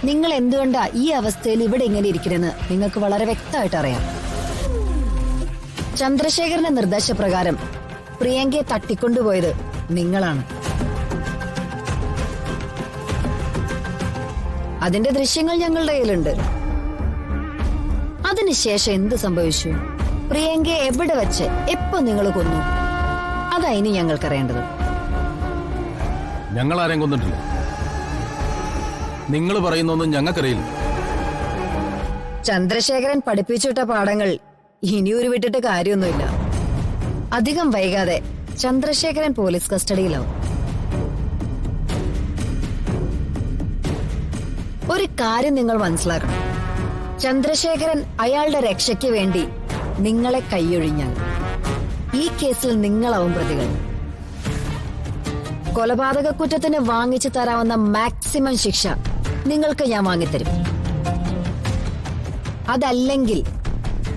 നിങ്ങൾ എന്തുകൊണ്ടാ ഈ അവസ്ഥയിൽ ഇവിടെ ഇങ്ങനെ ഇരിക്കണെന്ന് നിങ്ങൾക്ക് വളരെ വ്യക്തമായിട്ട് അറിയാം. ചന്ദ്രശേഖരന്റെ നിർദ്ദേശപ്രകാരം പ്രിയങ്കയെ തട്ടിക്കൊണ്ടുപോയത് നിങ്ങളാണ്. അതിന്റെ ദൃശ്യങ്ങൾ ഞങ്ങളുടെ കയ്യിലുണ്ട്. അതിനുശേഷം എന്ത് സംഭവിച്ചു, പ്രിയങ്കയെ എവിടെ വെച്ച് എപ്പോ നിങ്ങൾ കൊന്നു, അതാ ഇനി ഞങ്ങൾക്കറിയേണ്ടത്. ഞങ്ങൾ ആരെയും കൊന്നിട്ടില്ല. നിങ്ങൾ പറയുന്നൊന്നും ഞങ്ങൾക്കറിയില്ല. ചന്ദ്രശേഖരൻ പഠിപ്പിച്ചിട്ട പാഠങ്ങൾ ഇനിയൊരു വിട്ടിട്ട് കാര്യമൊന്നുമില്ല. അധികം വൈകാതെ ചന്ദ്രശേഖരൻ പോലീസ് കസ്റ്റഡിയിലാവും. ഒരു കാര്യം നിങ്ങൾ മനസ്സിലാക്കണം, ചന്ദ്രശേഖരൻ അയാളുടെ രക്ഷയ്ക്ക് വേണ്ടി നിങ്ങളെ കൈയൊഴിഞ്ഞാൽ ഈ കേസിൽ നിങ്ങളാവും പ്രതികൾ. കൊലപാതക കുറ്റത്തിന് വാങ്ങിച്ചു തരാവുന്ന മാക്സിമം ശിക്ഷ നിങ്ങൾക്ക് ഞാൻ വാങ്ങിത്തരും. അതല്ലെങ്കിൽ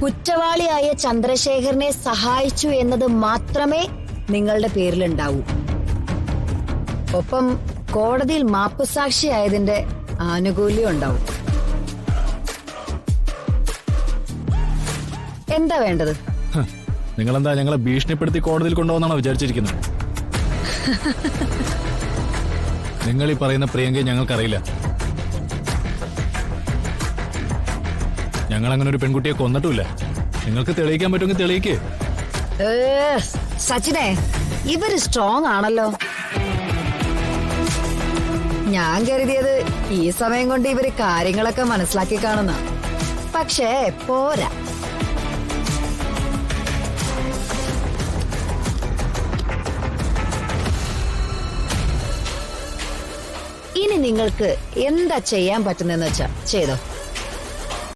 കുറ്റവാളിയായ ചന്ദ്രശേഖരനെ സഹായിച്ചു എന്നത് മാത്രമേ നിങ്ങളുടെ പേരിലുണ്ടാവൂ. ഒപ്പം കോടതിയിൽ മാപ്പുസാക്ഷിയായതിന്റെ ആനുകൂല്യം ഉണ്ടാവും. എന്താ വേണ്ടത്? നിങ്ങളെന്താ ഞങ്ങളെ ഭീഷണിപ്പെടുത്തി കോടതിയിൽ കൊണ്ടുപോകുന്നാണോ വിചാരിച്ചിരിക്കുന്നത്? നിങ്ങൾ ഈ പറയുന്ന പ്രിയങ്കയെ ഞങ്ങൾക്കറിയില്ല. ഞങ്ങൾ അങ്ങനെ ഒരു പെൺകുട്ടിയെ കൊന്നിട്ടുമില്ല. നിങ്ങൾക്ക് തെളിയിക്കാൻ പറ്റുമെങ്കിൽ തെളിയിക്കേ. സച്ചിനെ, ഇവര് സ്ട്രോങ് ആണല്ലോ. ഞാൻ കരുതിയത് ഈ സമയം കൊണ്ട് ഇവര് കാര്യങ്ങളൊക്കെ മനസ്സിലാക്കി കാണുന്ന. പക്ഷേ പോരാ. ഇനി നിങ്ങൾക്ക് എന്താ ചെയ്യാൻ പറ്റുന്നെന്ന് വെച്ചാ ചെയ്തോ.